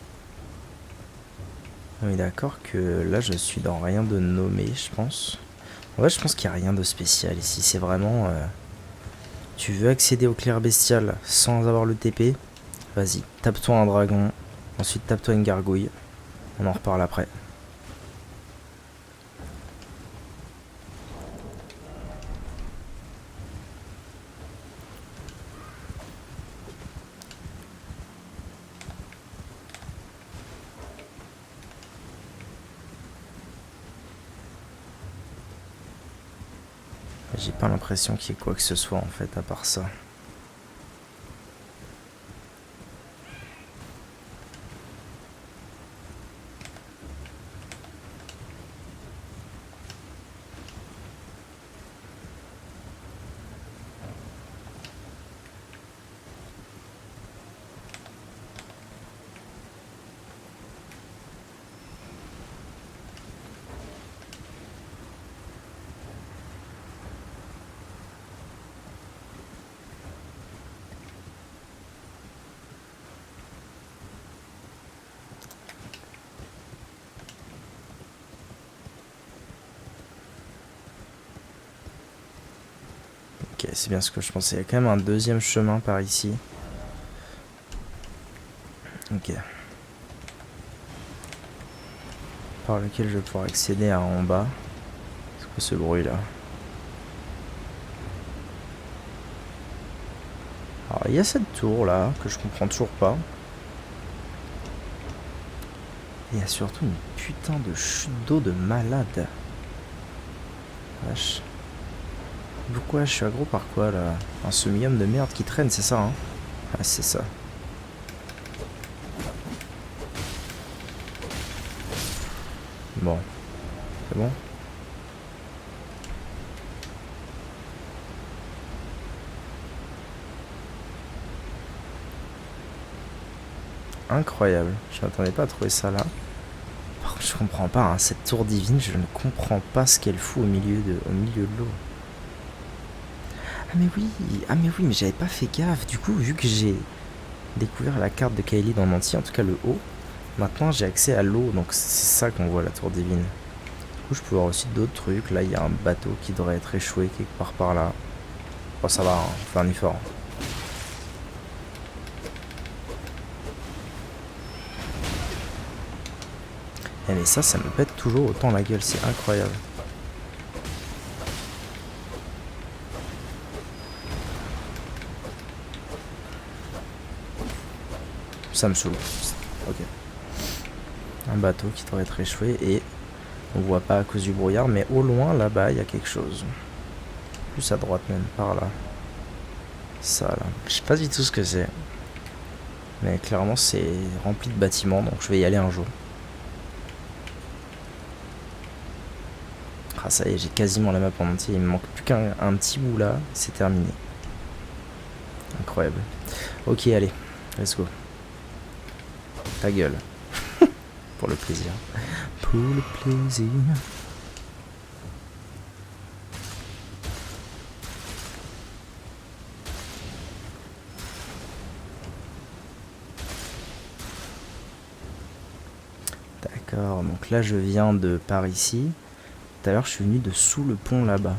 On est d'accord que là je suis dans rien de nommé, je pense. Ouais, je pense qu'il n'y a rien de spécial ici. C'est vraiment... tu veux accéder au clair bestial sans avoir le TP? Vas-y, tape-toi un dragon. Ensuite, tape-toi une gargouille. On en reparle après. J'ai pas l'impression qu'il y ait quoi que ce soit en fait à part ça. Ok, c'est bien ce que je pensais. Il y a quand même un deuxième chemin par ici. Ok. Par lequel je vais pouvoir accéder à en bas. C'est quoi ce bruit là? Alors il y a cette tour là que je comprends toujours pas. Et il y a surtout une putain de chute d'eau de malade. Vache. Pourquoi je suis aggro par quoi là? Un semi-homme de merde qui traîne, c'est ça hein? Ah c'est ça. Bon. C'est bon? Incroyable. Je m'attendais pas à trouver ça là. Par contre, je comprends pas, hein, cette tour divine, je ne comprends pas ce qu'elle fout au milieu de l'eau. Ah mais oui, mais j'avais pas fait gaffe. Du coup, vu que j'ai découvert la carte de Kaelid en entier, en tout cas le haut, maintenant j'ai accès à l'eau, donc c'est ça qu'on voit la tour divine. Du coup, je peux voir aussi d'autres trucs. Là, il y a un bateau qui devrait être échoué quelque part par là. Oh, ça va, hein, on fait un effort. Eh mais ça me pète toujours autant la gueule, c'est incroyable. Ça me saoule. Ok. Un bateau qui devrait être échoué et on voit pas à cause du brouillard, mais au loin là-bas il y a quelque chose. Plus à droite même, par là. Ça là. Je sais pas du tout ce que c'est. Mais clairement c'est rempli de bâtiments, donc je vais y aller un jour. Ah ça y est, j'ai quasiment la map en entier, il me manque plus qu'un petit bout là, c'est terminé. Incroyable. Ok allez, let's go. Ta gueule. Pour le plaisir. Pour le plaisir. D'accord, donc là je viens de par ici. Tout à l'heure je suis venu de sous le pont là-bas.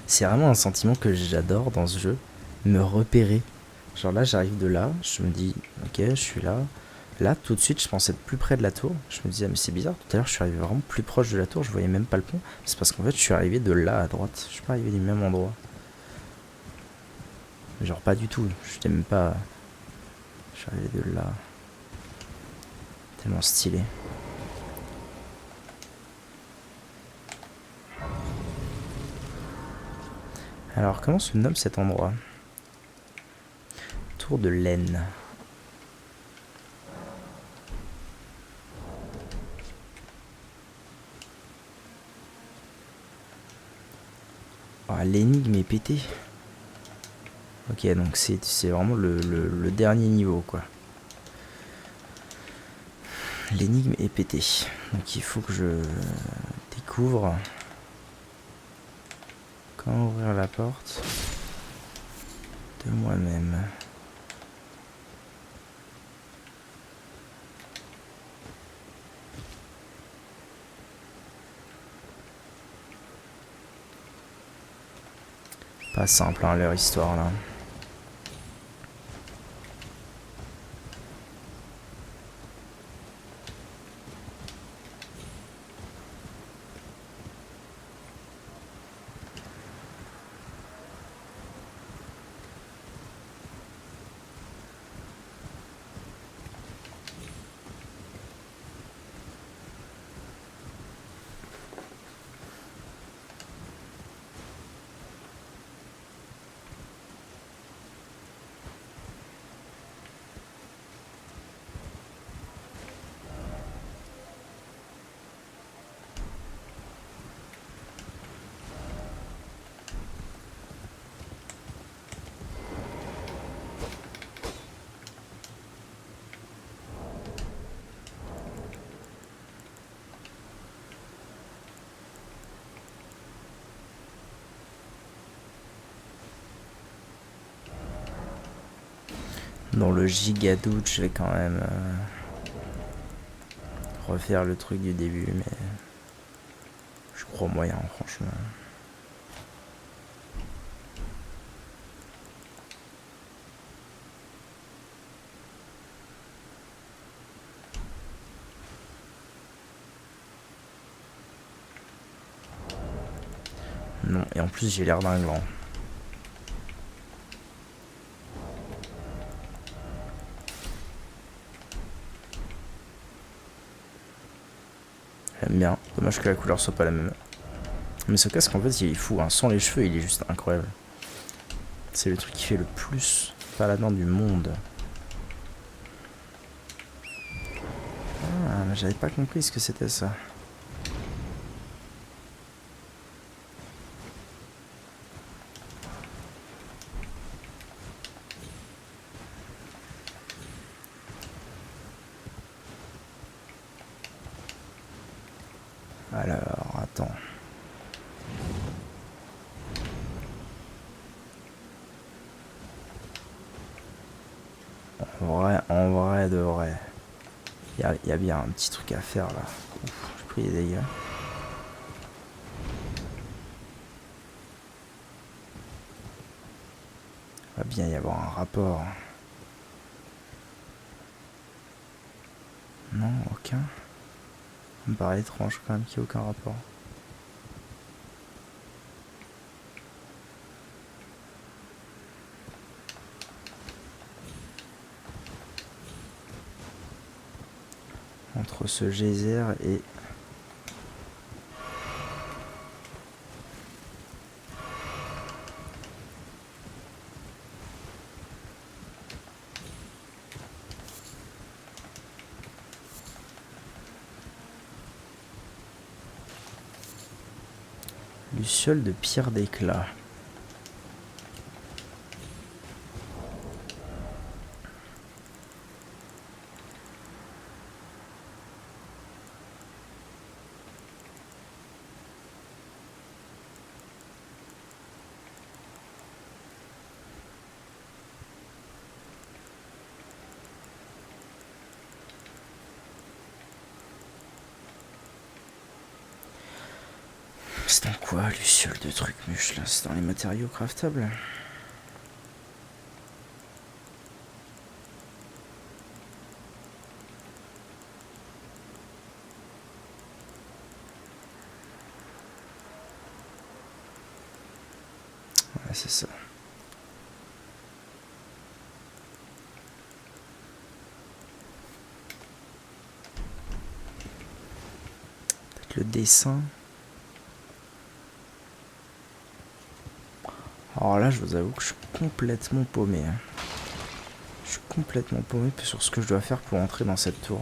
C'est vraiment un sentiment que j'adore dans ce jeu. Me repérer. Genre là j'arrive de là, je me dis ok je suis là. Là tout de suite je pensais être plus près de la tour. Je me disais mais c'est bizarre, tout à l'heure je suis arrivé vraiment plus proche de la tour, je voyais même pas le pont. C'est parce qu'en fait je suis arrivé de là à droite. Je suis pas arrivé du même endroit. Genre pas du tout, je même pas... Je suis arrivé de là. Tellement stylé. Alors comment se nomme cet endroit? Tour de laine. Oh, l'énigme est pétée. Ok, donc c'est vraiment le dernier niveau, quoi. L'énigme est pétée. Donc il faut que je découvre comment ouvrir la porte de moi-même. Pas simple, hein, leur histoire, là. Dans le giga doute, je vais quand même refaire le truc du début, mais je crois moyen, franchement. Non, et en plus j'ai l'air d'un gland. J'aime bien, dommage que la couleur soit pas la même. Mais ce casque en fait il est fou, hein. Sans les cheveux il est juste incroyable. C'est le truc qui fait le plus paladin du monde. Ah, mais j'avais pas compris ce que c'était ça. Alors, attends. En vrai de vrai. Il y a bien un petit truc à faire là. Ouf, j'ai pris des dégâts. Il va bien y avoir un rapport. Non, aucun. Ça me paraît étrange quand même qu'il n'y ait aucun rapport. Entre ce geyser et... Luciole de pierre d'éclat. C'est dans quoi, Luciole de truc mûche là? C'est dans les matériaux craftables? Ouais, c'est ça. Peut-être le dessin. Alors là, je vous avoue que je suis complètement paumé. Je suis complètement paumé sur ce que je dois faire pour entrer dans cette tour.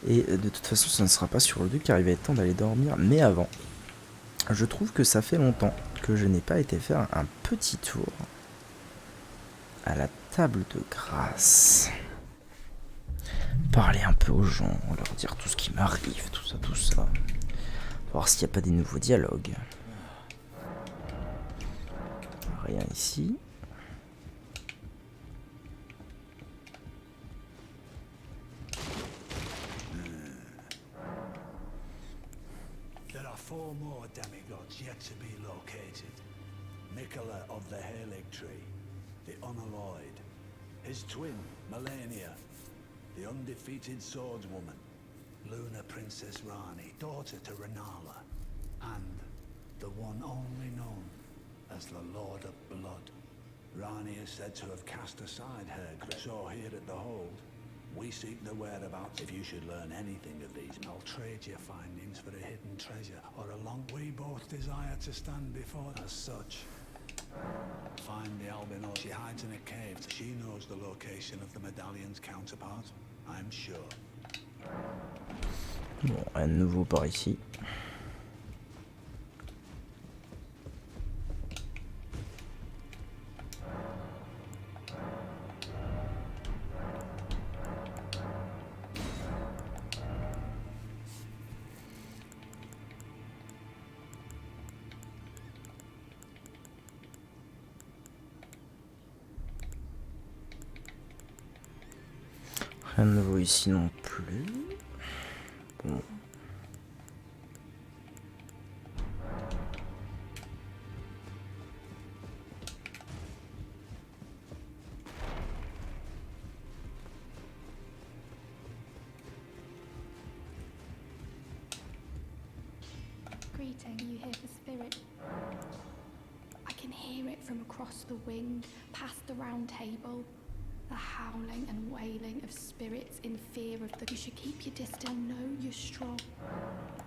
Et de toute façon, ça ne sera pas sur le 2 car il va être temps d'aller dormir. Mais avant, je trouve que ça fait longtemps que je n'ai pas été faire un petit tour à la table de grâce. Parler un peu aux gens, leur dire tout ce qui m'arrive, tout ça, tout ça. Voir s'il n'y a pas des nouveaux dialogues. Rien ici. demigods yet to be located. Nicola of the Halig Tree, the Unalloyed. His twin, Melania, the undefeated swordswoman. Luna Princess Rani, daughter to Renala. And the one only known as the Lord of Blood. Rani is said to have cast aside her grip. So here at the Hold, we seek the whereabouts. If you should learn anything of these, I'll trade your findings for a hidden treasure or a long. We both desire to stand before as such. Find the albino. She hides in a cave. She knows the location of the medallion's counterpart, I'm sure. Bon, rien de nouveau par ici. Rien de nouveau ici non plus. Bon. Greeting, you here for spirit? I can hear it from across the wing, past the round table. The howling and wailing of spirits in fear of the... You should keep your distance. I know you're strong.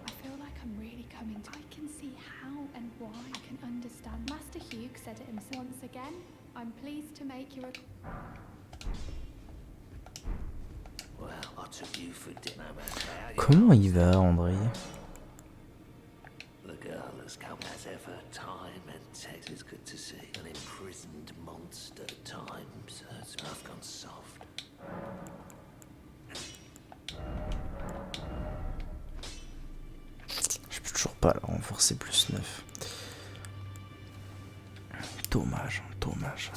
I feel like I'm really coming to... I can see how and why. I can understand. Master Hugh said it himself. Once again, I'm pleased to make you a... Well, I took you for dinner, man. Comment il va, André? The girl has come as ever. Time and text is good to see. An imprisoned monster at times. Her mouth gone soft. Je peux toujours pas la renforcer plus 9. Dommage, dommage.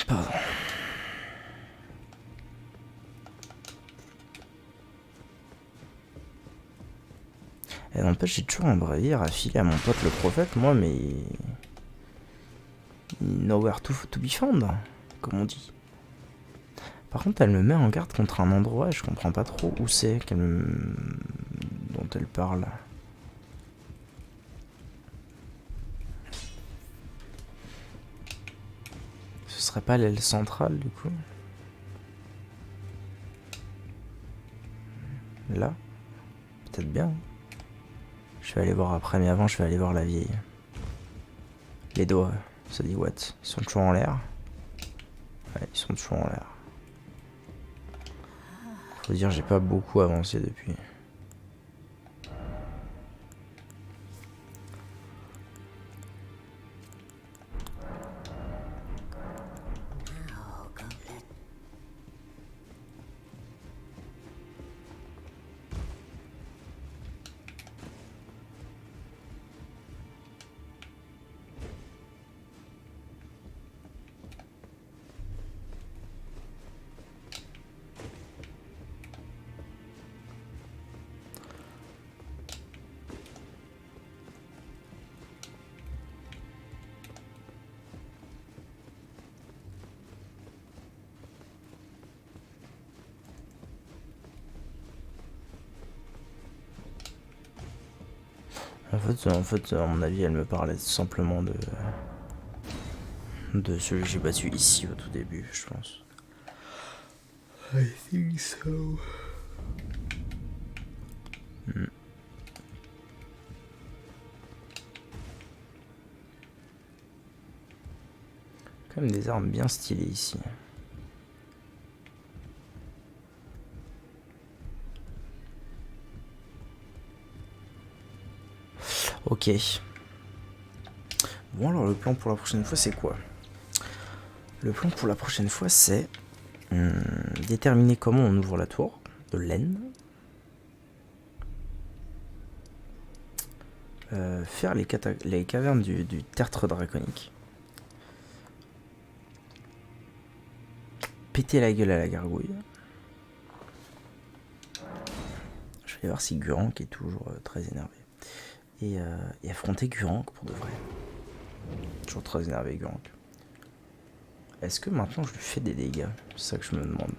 Pardon. Et n'empêche, j'ai toujours un bréviaire à filer à mon pote le prophète, moi, mais... Nowhere to be found, comme on dit. Par contre, elle me met en garde contre un endroit et je comprends pas trop où c'est dont elle parle. Ce serait pas l'aile centrale, du coup? Là? Peut-être bien. Je vais aller voir après, mais avant, je vais aller voir la vieille. Les doigts, ça dit what? Ils sont toujours en l'air? Ouais, ils sont toujours en l'air. Faut dire, j'ai pas beaucoup avancé depuis. En fait, à mon avis, elle me parlait simplement de celui que j'ai battu ici au tout début, je pense. I think so. Quand même des armes bien stylées ici. Ok. Bon, alors le plan pour la prochaine fois, c'est quoi? Le plan pour la prochaine fois, c'est déterminer comment on ouvre la tour de laine. faire les cavernes du tertre draconique. Péter la gueule à la gargouille. Je vais aller voir si Gurranq est toujours très énervé. Et affronter Gurranq pour de vrai. Toujours très énervé Gurranq. Est-ce que maintenant je lui fais des dégâts? C'est ça que je me demande.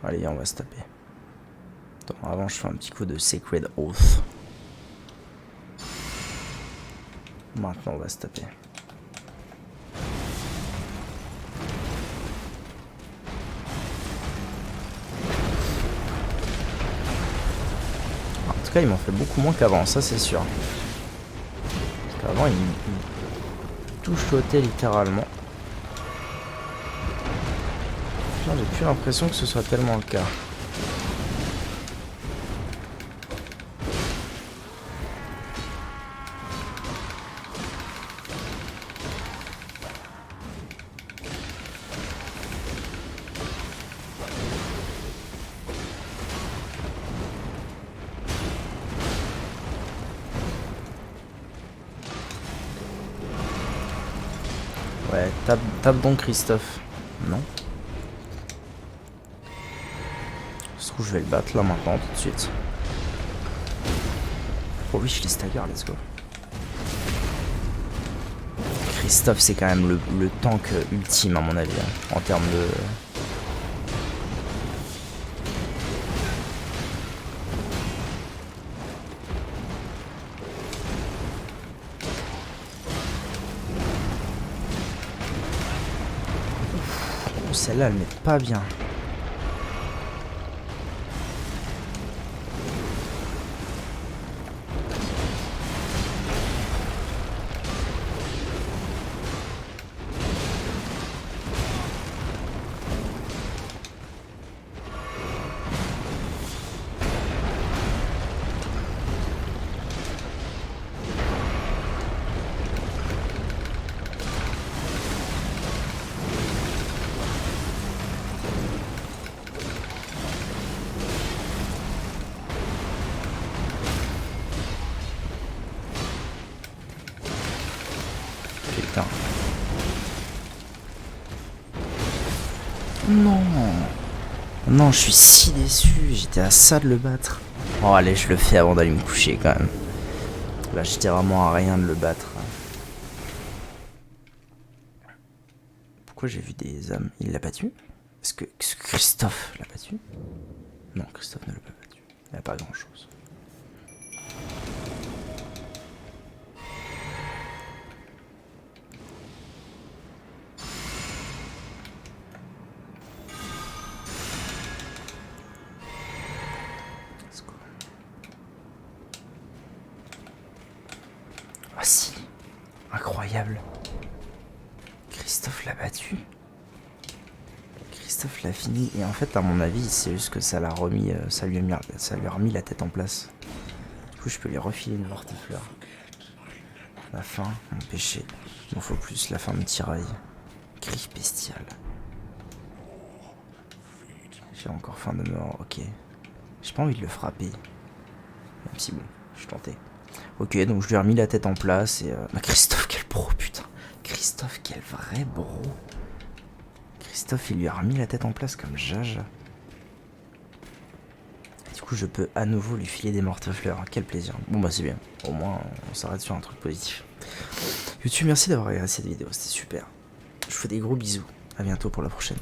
Allez, on va se taper. Attends, avant je fais un petit coup de Sacred Oath. Maintenant on va se taper. En tout cas, il m'en fait beaucoup moins qu'avant, ça c'est sûr. Parce qu'avant, il touche-lotait littéralement. Là, j'ai plus l'impression que ce soit tellement le cas. Ouais, tape donc Christophe. Non. Se trouve, je vais le battre là maintenant, tout de suite. Oh oui, je les stagger, let's go. Christophe, c'est quand même le tank ultime à mon avis, hein, en termes de... Celle-là, elle met pas bien. Putain. Non. Non, je suis si déçu. J'étais à ça de le battre. Oh, allez, je le fais avant d'aller me coucher quand même. Là, j'étais vraiment à rien de le battre. Pourquoi j'ai vu des âmes? Il l'a battu? Est-ce que Christophe l'a battu? Non, Christophe ne l'a pas battu. Il n'y a pas grand chose. Ah si, incroyable. Christophe l'a battu. Christophe l'a fini et en fait à mon avis c'est juste que ça l'a remis, ça lui a remis la tête en place. Du coup je peux lui refiler une mortifleur. La faim, mon péché. Il m'en faut plus, la faim me tiraille. Cri bestial. J'ai encore faim de mort, ok. J'ai pas envie de le frapper. Même si bon, je suis tenté. Ok, donc je lui ai remis la tête en place et... Mais Christophe, quel bro, putain. Christophe, quel vrai bro. Christophe, il lui a remis la tête en place comme Jaja. Et du coup, je peux à nouveau lui filer des mortifleurs. Quel plaisir. Bon bah c'est bien. Au moins, on s'arrête sur un truc positif. YouTube, merci d'avoir regardé cette vidéo. C'était super. Je vous fais des gros bisous. À bientôt pour la prochaine.